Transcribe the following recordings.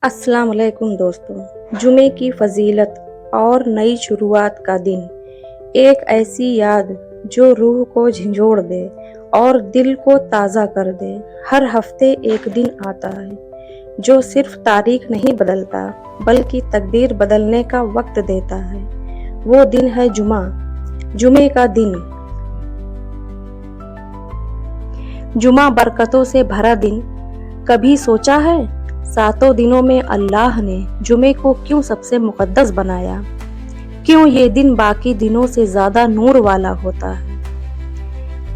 अस्सलाम वालेकुम दोस्तों। जुमे की फजीलत और नई शुरुआत का दिन, एक ऐसी याद जो रूह को झंझोड़ दे और दिल को ताज़ा कर दे। हर हफ्ते एक दिन आता है जो सिर्फ तारीख नहीं बदलता बल्कि तकदीर बदलने का वक्त देता है। वो दिन है जुमा, जुमे का दिन। जुमा बरकतों से भरा दिन। कभी सोचा है सातों दिनों में अल्लाह ने जुमे को क्यों सबसे मुकद्दस बनाया? क्यों ये दिन बाकी दिनों से ज्यादा नूर वाला होता है?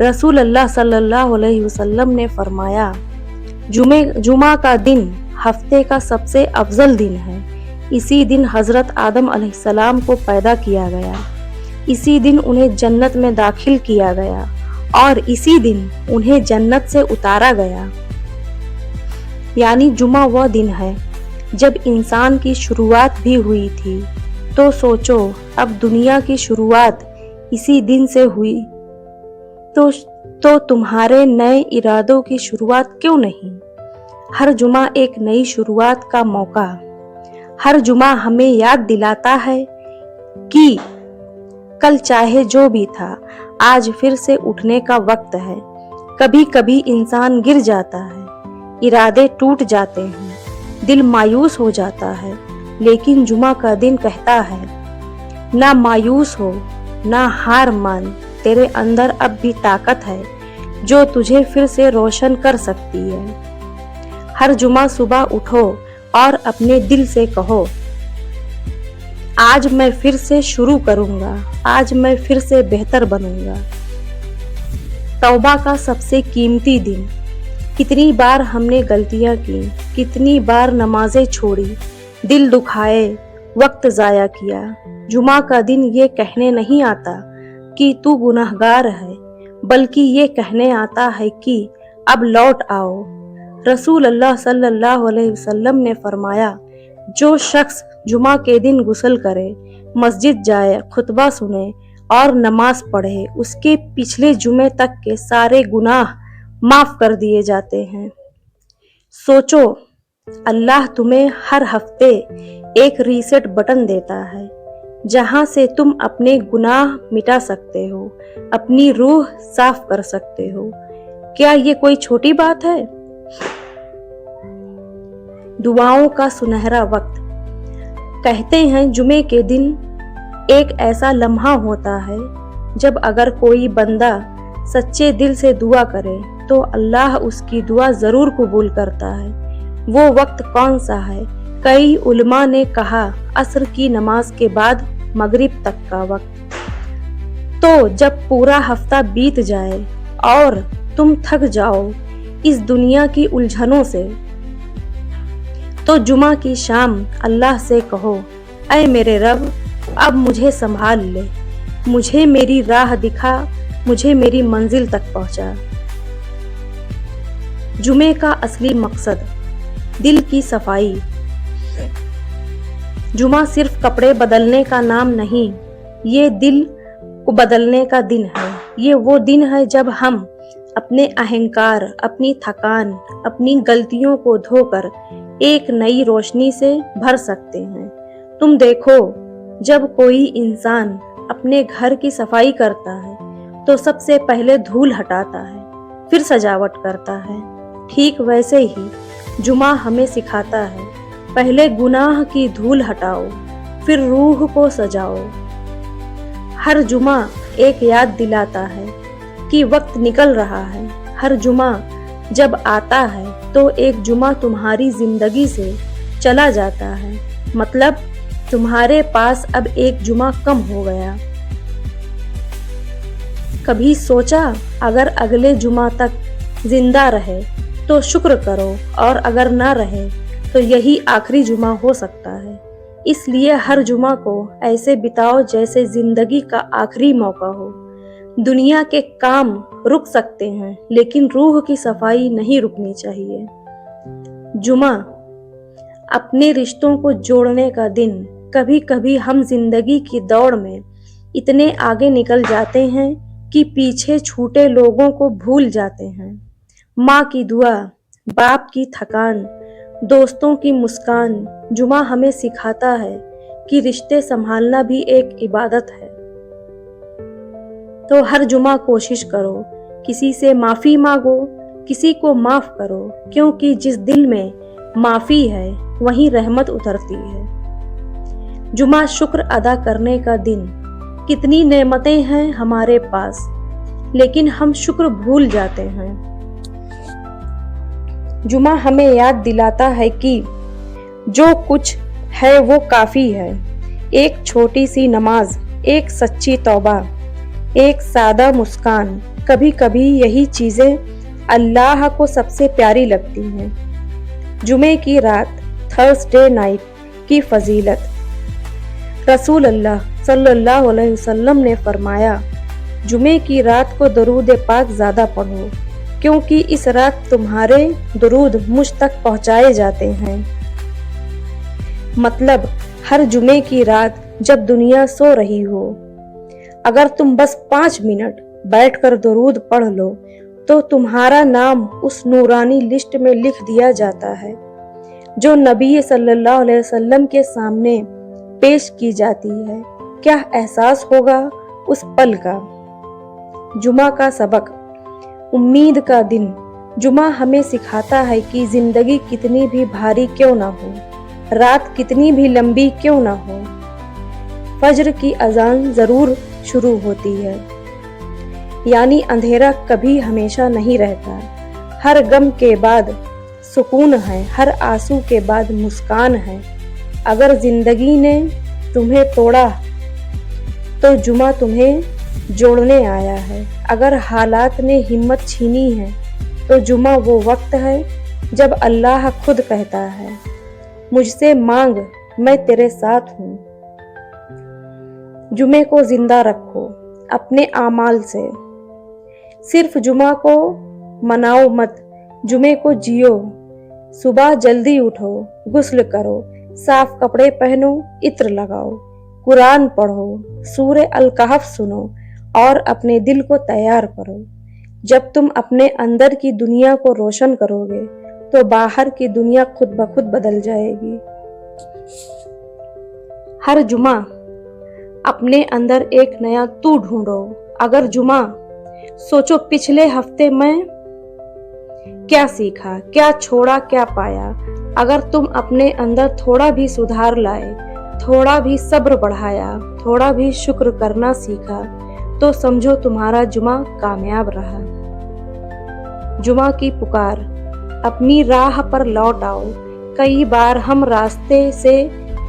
रसूल अल्लाह सल्लल्लाहु अलैहि वसल्लम ने फरमाया, जुमा का दिन हफ्ते का सबसे अफजल दिन है। इसी दिन हजरत आदम अलैहिस्सलाम को पैदा किया गया, इसी दिन उन्हें जन्नत में दाखिल किया गया और इसी दिन उन्हें जन्नत से उतारा गया। यानी जुमा वह दिन है जब इंसान की शुरुआत भी हुई थी। तो सोचो, अब दुनिया की शुरुआत इसी दिन से हुई तो तुम्हारे नए इरादों की शुरुआत क्यों नहीं? हर जुमा एक नई शुरुआत का मौका। हर जुमा हमें याद दिलाता है कि कल चाहे जो भी था, आज फिर से उठने का वक्त है। कभी कभी इंसान गिर जाता है, इरादे टूट जाते हैं, दिल मायूस हो जाता है, लेकिन जुमा का दिन कहता है, ना मायूस हो, ना हार मान। तेरे अंदर अब भी ताकत है जो तुझे फिर से रोशन कर सकती है। हर जुमा सुबह उठो और अपने दिल से कहो, आज मैं फिर से शुरू करूंगा, आज मैं फिर से बेहतर बनूंगा। तौबा का सबसे कीमती दिन। कितनी बार हमने गलतियां की, कितनी बार नमाजें छोड़ी, दिल दुखाए, वक्त जाया किया। जुमा का दिन ये कहने नहीं आता कि तू गुनहगार है, बल्कि ये कहने आता है कि अब लौट आओ। रसूल अल्लाह सल्लल्लाहु अलैहि वसल्लम ने फरमाया, जो शख्स जुमा के दिन गुस्ल करे, मस्जिद जाए, खुतबा सुने और नमाज पढ़े, उसके पिछले जुमे तक के सारे गुनाह माफ कर दिए जाते हैं। सोचो, अल्लाह तुम्हें हर हफ्ते एक रीसेट बटन देता है जहां से तुम अपने गुनाह मिटा सकते हो, अपनी रूह साफ कर सकते हो। क्या ये कोई छोटी बात है? दुआओं का सुनहरा वक्त। कहते हैं जुमे के दिन एक ऐसा लम्हा होता है जब अगर कोई बंदा सच्चे दिल से दुआ करे तो अल्लाह उसकी दुआ जरूर कबूल करता है। वो वक्त कौन सा है? कई उलमा ने कहा, असर की नमाज के बाद मगरिब तक का वक्त। तो जब पूरा हफ्ता बीत जाए और तुम थक जाओ इस दुनिया की उलझनों से, तो जुमा की शाम अल्लाह से कहो, ऐ मेरे रब, अब मुझे संभाल ले, मुझे मेरी राह दिखा, मुझे मेरी मंजिल तक पहुंचा। जुमे का असली मकसद, दिल की सफाई। जुमा सिर्फ कपड़े बदलने का नाम नहीं, ये दिल को बदलने का दिन है। ये वो दिन है जब हम अपने अहंकार, अपनी थकान, अपनी गलतियों को धोकर एक नई रोशनी से भर सकते हैं। तुम देखो, जब कोई इंसान अपने घर की सफाई करता है तो सबसे पहले धूल हटाता है, फिर सजावट करता है। ठीक वैसे ही जुमा हमें सिखाता है, पहले गुनाह की धूल हटाओ, फिर रूह को सजाओ। हर जुमा एक याद दिलाता है कि वक्त निकल रहा है। हर जुमा जब आता है तो एक जुमा तुम्हारी जिंदगी से चला जाता है, मतलब तुम्हारे पास अब एक जुमा कम हो गया। कभी सोचा, अगर अगले जुमा तक जिंदा रहे तो शुक्र करो, और अगर ना रहे तो यही आखिरी जुमा हो सकता है। इसलिए हर जुमा को ऐसे बिताओ जैसे जिंदगी का आखिरी मौका हो। दुनिया के काम रुक सकते हैं, लेकिन रूह की सफाई नहीं रुकनी चाहिए। जुमा अपने रिश्तों को जोड़ने का दिन। कभी कभी हम जिंदगी की दौड़ में इतने आगे निकल जाते हैं कि पीछे छूटे लोगों को भूल जाते हैं। माँ की दुआ, बाप की थकान, दोस्तों की मुस्कान। जुमा हमें सिखाता है कि रिश्ते संभालना भी एक इबादत है। तो हर जुमा कोशिश करो, किसी से माफ़ी मांगो, किसी को माफ़ करो, क्योंकि जिस दिल में माफ़ी है वहीं रहमत उतरती है। जुमा शुक्र अदा करने का दिन। कितनी नेमतें हैं हमारे पास, लेकिन हम शुक्र भूल जाते हैं। जुमा हमें याद दिलाता है कि जो कुछ है वो काफ़ी है। एक छोटी सी नमाज, एक सच्ची तौबा, एक सादा मुस्कान, कभी कभी यही चीज़ें अल्लाह को सबसे प्यारी लगती हैं। जुमे की रात, थर्सडे नाइट की फजीलत। रसूल अल्लाह सल्लल्लाहु अलैहि वसल्लम ने फरमाया, जुमे की रात को दरूद पाक ज़्यादा पढ़ो, क्योंकि इस रात तुम्हारे दरूद मुझ तक पहुँचाए जाते हैं। मतलब हर जुमे की रात जब दुनिया सो रही हो, अगर तुम बस 5 मिनट बैठकर दरूद पढ़ लो तो तुम्हारा नाम उस नूरानी लिस्ट में लिख दिया जाता है जो नबी सल्लल्लाहु अलैहि वसल्लम के सामने पेश की जाती है। क्या एहसास होगा उस पल का। जुमा का सबक। उम्मीद का दिन। जुमा हमें सिखाता है कि जिंदगी कितनी भी भारी क्यों ना हो, रात कितनी भी लंबी क्यों ना हो, फज्र की अजान जरूर शुरू होती है। यानी अंधेरा कभी हमेशा नहीं रहता। हर गम के बाद सुकून है, हर आंसू के बाद मुस्कान है। अगर जिंदगी ने तुम्हें तोड़ा तो जुमा तुम्हें जोड़ने आया है। अगर हालात ने हिम्मत छीनी है तो जुमा वो वक्त है जब अल्लाह खुद कहता है, मुझसे मांग मैं तेरे साथ हूँ। जुमे को जिंदा रखो अपने आमाल से। सिर्फ जुमा को मनाओ मत, जुमे को जियो। सुबह जल्दी उठो, गुस्ल करो, साफ कपड़े पहनो, इत्र लगाओ, कुरान पढ़ो, सूरे अल कहफ सुनो और अपने दिल को तैयार करो। जब तुम अपने अंदर की दुनिया को रोशन करोगे तो बाहर की दुनिया खुद ब खुद बदल जाएगी। हर जुमा अपने अंदर एक नया तू ढूंढो। अगर जुमा सोचो पिछले हफ्ते मैं क्या सीखा, क्या छोड़ा, क्या पाया। अगर तुम अपने अंदर थोड़ा भी सुधार लाए, थोड़ा भी सब्र बढ़ाया, थोड़ा भी शुक्र करना सीखा, तो समझो तुम्हारा जुमा कामयाब रहा। जुमा की पुकार। अपनी राह पर लौट आओ। कई बार हम रास्ते से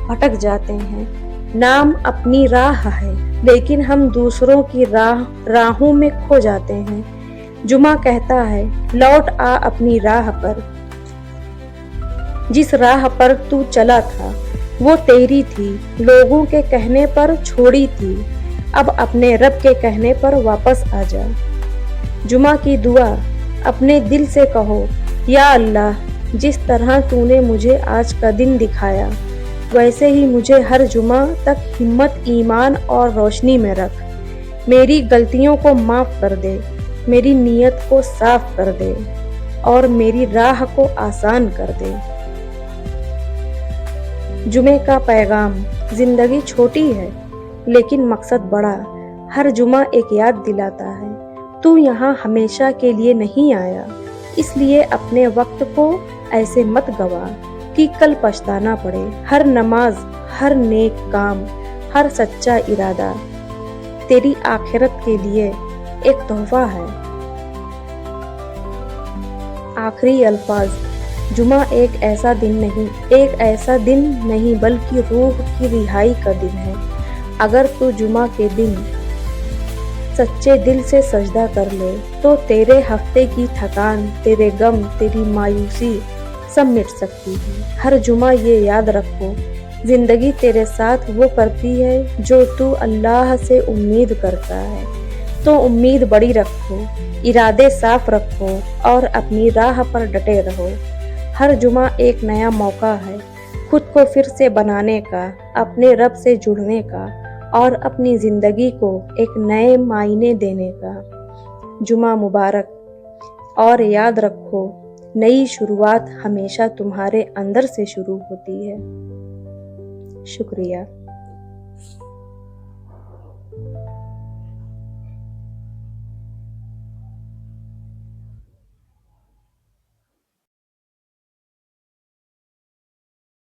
भटक जाते हैं। नाम अपनी राह है, लेकिन हम दूसरों की राहों में खो जाते हैं। जुमा कहता है, लौट आ अपनी राह पर। जिस राह पर तू चला था वो तेरी थी, लोगों के कहने पर छोड़ी थी। अब अपने रब के कहने पर वापस आ जा। जुमा की दुआ। अपने दिल से कहो, या अल्लाह, जिस तरह तूने मुझे आज का दिन दिखाया, वैसे ही मुझे हर जुमा तक हिम्मत, ईमान और रोशनी में रख। मेरी गलतियों को माफ़ कर दे, मेरी नीयत को साफ कर दे और मेरी राह को आसान कर दे। जुमे का पैगाम। जिंदगी छोटी है लेकिन मकसद बड़ा। हर जुमा एक याद दिलाता है, तू यहाँ हमेशा के लिए नहीं आया, इसलिए अपने वक्त को ऐसे मत गवा कि कल पछताना पड़े। हर नमाज, हर नेक काम, हर सच्चा इरादा तेरी आखिरत के लिए एक तोहफा है। आखिरी अल्फाज। जुमा एक ऐसा दिन नहीं बल्कि रूह की रिहाई का दिन है। अगर तू जुमा के दिन सच्चे दिल से सजदा कर ले तो तेरे हफ्ते की थकान, तेरे गम, तेरी मायूसी सब मिट सकती है। हर जुमा ये याद रखो, जिंदगी तेरे साथ वो करती है जो तू अल्लाह से उम्मीद करता है। तो उम्मीद बड़ी रखो, इरादे साफ रखो और अपनी राह पर डटे रहो। हर जुमा एक नया मौका है खुद को फिर से बनाने का, अपने रब से जुड़ने का और अपनी ज़िंदगी को एक नए मायने देने का। जुमा मुबारक। और याद रखो, نئی شروعات ہمیشہ تمہارے اندر سے شروع ہوتی ہے۔ شکریہ۔